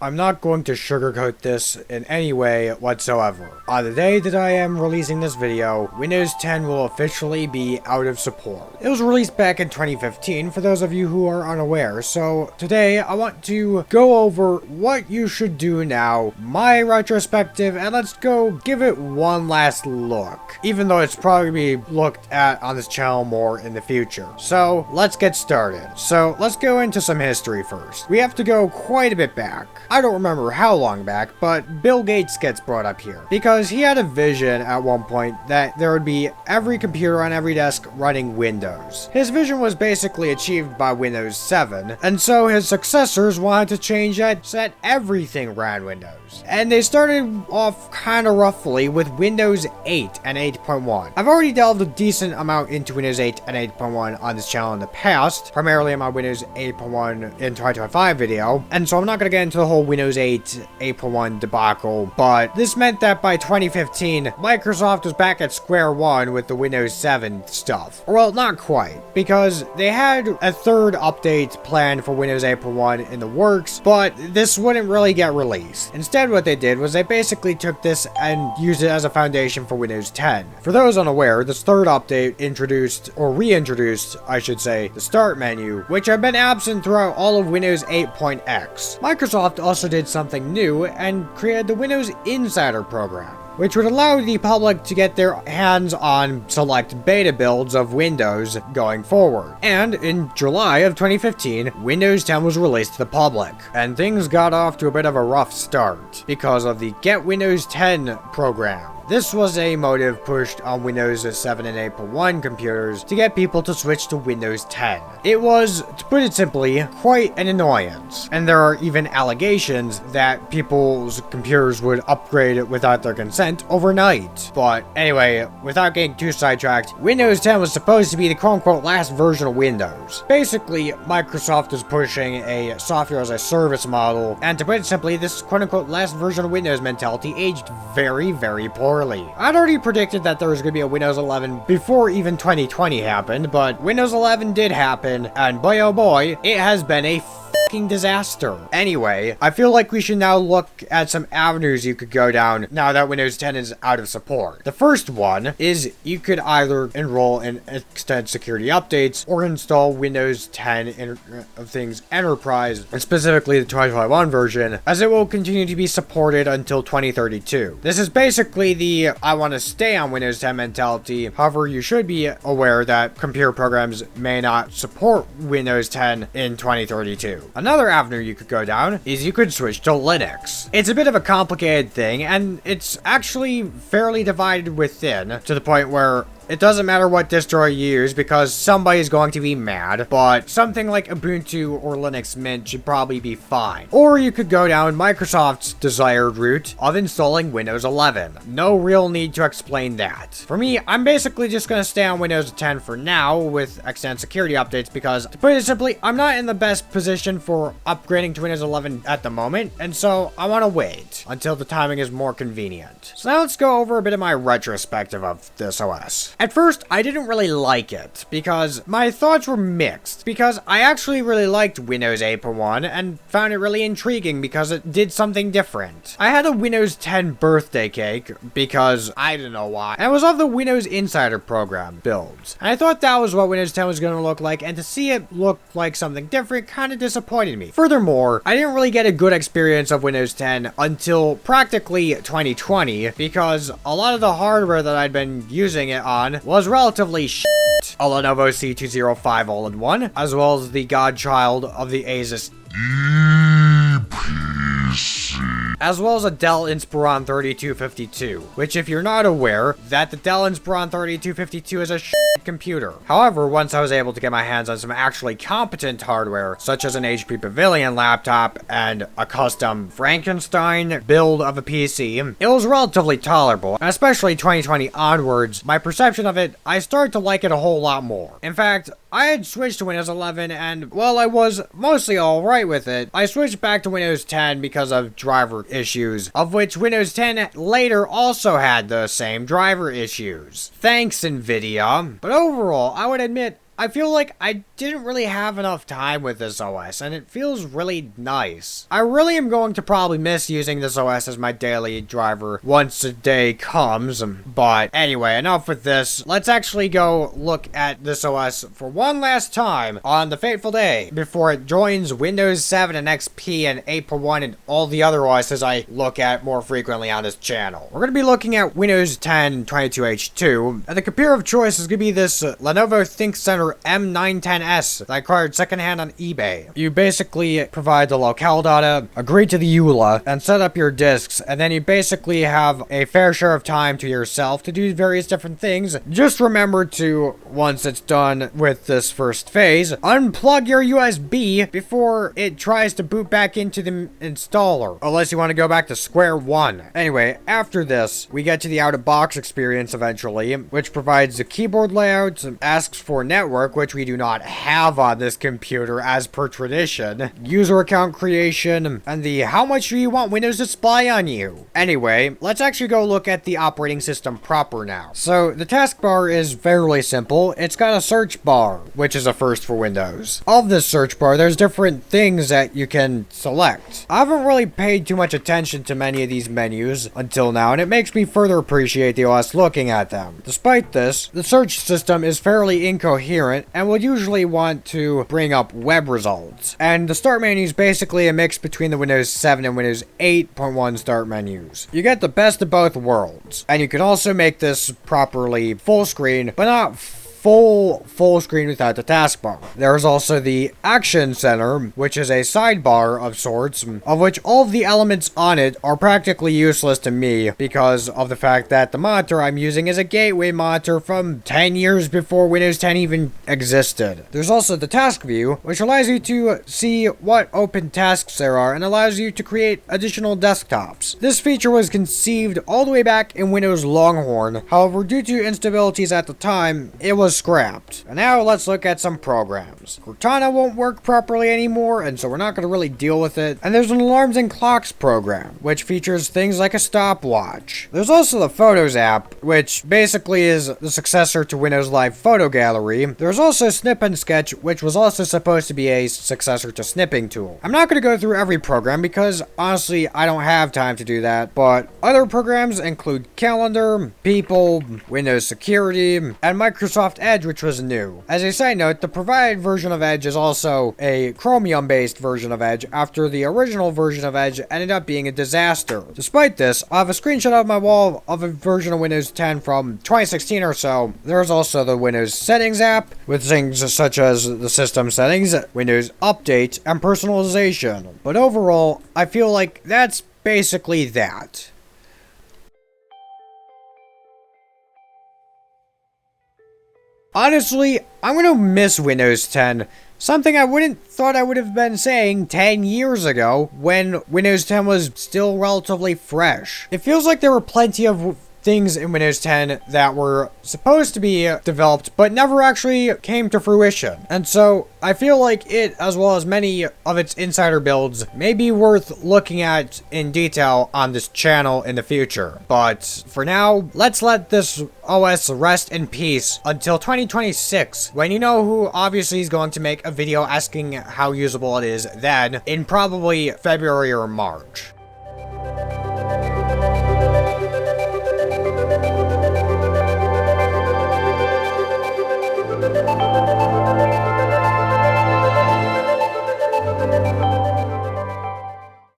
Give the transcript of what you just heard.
I'm not going to sugarcoat this in any way whatsoever. On the day that I am releasing this video, Windows 10 will officially be out of support. It was released back in 2015 for those of you who are unaware, so today I want to go over what you should do now, my retrospective, and let's go give it one last look, even though it's probably be looked at on this channel more in the future. So let's get started. So let's go into some history first. We have to go quite a bit back. I don't remember how long back, but Bill Gates gets brought up here because he had a vision at one point that there would be every computer on every desk running Windows. His vision was basically achieved by Windows 7, and so his successors wanted to change that so that everything ran Windows. And they started off kind of roughly with Windows 8 and 8.1. I've already delved a decent amount into Windows 8 and 8.1 on this channel in the past, primarily in my Windows 8.1 in 2025 video, and so I'm not going to get into the whole Windows 8 8.1 debacle, but this meant that by 2015, Microsoft was back at square one with the Windows 7 stuff. Well, not quite, because they had a third update planned for Windows 8.1 in the works, but this wouldn't really get released. Instead, what they did was they basically took this and used it as a foundation for Windows 10. For those unaware, this third update introduced, or reintroduced, I should say, the Start menu, which had been absent throughout all of Windows 8.x. Microsoft also did something new and created the Windows Insider program, which would allow the public to get their hands on select beta builds of Windows going forward. And in July of 2015, Windows 10 was released to the public, and things got off to a bit of a rough start because of the Get Windows 10 program. This was a motive pushed on Windows 7 and 8.1 computers to get people to switch to Windows 10. It was, to put it simply, quite an annoyance, and there are even allegations that people's computers would upgrade without their consent overnight. But anyway, without getting too sidetracked, Windows 10 was supposed to be the quote-unquote last version of Windows. Basically, Microsoft was pushing a software as a service model, and to put it simply, this quote-unquote last version of Windows mentality aged very, very poorly. I'd already predicted that there was going to be a Windows 11 before even 2020 happened, but Windows 11 did happen, and boy oh boy, it has been a fucking disaster. Anyway, I feel like we should now look at some avenues you could go down now that Windows 10 is out of support. The first one is you could either enroll in extended security updates or install Windows 10 Enterprise, and specifically the 2021 version, as it will continue to be supported until 2032. This is basically the I want to stay on Windows 10 mentality. However, you should be aware that computer programs may not support Windows 10 in 2032. Another avenue you could go down is you could switch to Linux. It's a bit of a complicated thing, and it's actually fairly divided within, to the point where it doesn't matter what distro you use because somebody's going to be mad, but something like Ubuntu or Linux Mint should probably be fine. Or you could go down Microsoft's desired route of installing Windows 11. No real need to explain that. For me, I'm basically just going to stay on Windows 10 for now with extended security updates because, to put it simply, I'm not in the best position for upgrading to Windows 11 at the moment, and so I want to wait until the timing is more convenient. So now let's go over a bit of my retrospective of this OS. At first, I didn't really like it, because my thoughts were mixed, because I actually really liked Windows 8.1 and found it really intriguing because it did something different. I had a Windows 10 birthday cake, because I don't know why, and it was of the Windows Insider program builds. And I thought that was what Windows 10 was going to look like, and to see it look like something different kind of disappointed me. Furthermore, I didn't really get a good experience of Windows 10 until practically 2020, because a lot of the hardware that I'd been using it on was relatively shit. A Lenovo C205 all-in-one, as well as the godchild of the Asus as well as a Dell Inspiron 3252, which, if you're not aware, that the Dell Inspiron 3252 is a shit computer. However, once I was able to get my hands on some actually competent hardware, such as an HP Pavilion laptop and a custom Frankenstein build of a PC, it was relatively tolerable, and especially 2020 onwards, my perception of it, I started to like it a whole lot more. In fact, I had switched to Windows 11, and while I was mostly alright with it, I switched back to Windows 10 because of driver issues, of which Windows 10 later also had the same driver issues. Thanks, NVIDIA. But overall, I would admit, I feel like I didn't really have enough time with this OS, and it feels really nice. I really am going to probably miss using this OS as my daily driver once a day comes, but anyway, enough with this. Let's actually go look at this OS for one last time on the fateful day before it joins Windows 7 and XP and 8.1 and all the other OSs I look at more frequently on this channel. We're going to be looking at Windows 10 22H2, and the computer of choice is going to be this Lenovo ThinkCentre M910S that I acquired secondhand on eBay. You basically provide the locale data, agree to the EULA, and set up your disks, and then you basically have a fair share of time to yourself to do various different things. Just remember to, once it's done with this first phase, unplug your USB before it tries to boot back into the installer, unless you want to go back to square one. Anyway, after this, we get to the out-of-box experience eventually, which provides the keyboard layout, asks for network, which we do not have on this computer as per tradition, user account creation, and the how much do you want Windows to spy on you. Anyway, let's actually go look at the operating system proper now. So the taskbar is fairly simple. It's got a search bar, which is a first for Windows. Of this search bar, there's different things that you can select. I haven't really paid too much attention to many of these menus until now, and it makes me further appreciate the OS looking at them. Despite this, the search system is fairly incoherent and would usually want to bring up web results. And the start menu is basically a mix between the Windows 7 and Windows 8.1 start menus. You get the best of both worlds, and you can also make this properly full screen, but not full screen without the taskbar. There's also the Action Center, which is a sidebar of sorts, of which all of the elements on it are practically useless to me because of the fact that the monitor I'm using is a gateway monitor from 10 years before Windows 10 even existed. There's also the task view, which allows you to see what open tasks there are and allows you to create additional desktops. This feature was conceived all the way back in Windows Longhorn. However, due to instabilities at the time, it was scrapped. And now let's look at some programs. Cortana won't work properly anymore, and so we're not going to really deal with it. And there's an alarms and clocks program, which features things like a stopwatch. There's also the Photos app, which basically is the successor to Windows Live Photo Gallery. There's also Snip and Sketch, which was also supposed to be a successor to Snipping Tool. I'm not going to go through every program because honestly I don't have time to do that, but other programs include Calendar, People, Windows Security, and Microsoft Edge, which was new. As a side note, the provided version of Edge is also a Chromium-based version of Edge after the original version of Edge ended up being a disaster. Despite this, I have a screenshot of my wall of a version of Windows 10 from 2016 or so. There's also the Windows Settings app with things such as the system settings, Windows Update, and personalization. But overall, I feel like that's basically that. Honestly, I'm gonna miss Windows 10. Something I wouldn't thought I would have been saying 10 years ago when Windows 10 was still relatively fresh. It feels like there were plenty of things in Windows 10 that were supposed to be developed but never actually came to fruition. And so I feel like it, as well as many of its insider builds, may be worth looking at in detail on this channel in the future. But for now, let's let this OS rest in peace until 2026, when you know who obviously is going to make a video asking how usable it is then, in probably February or March.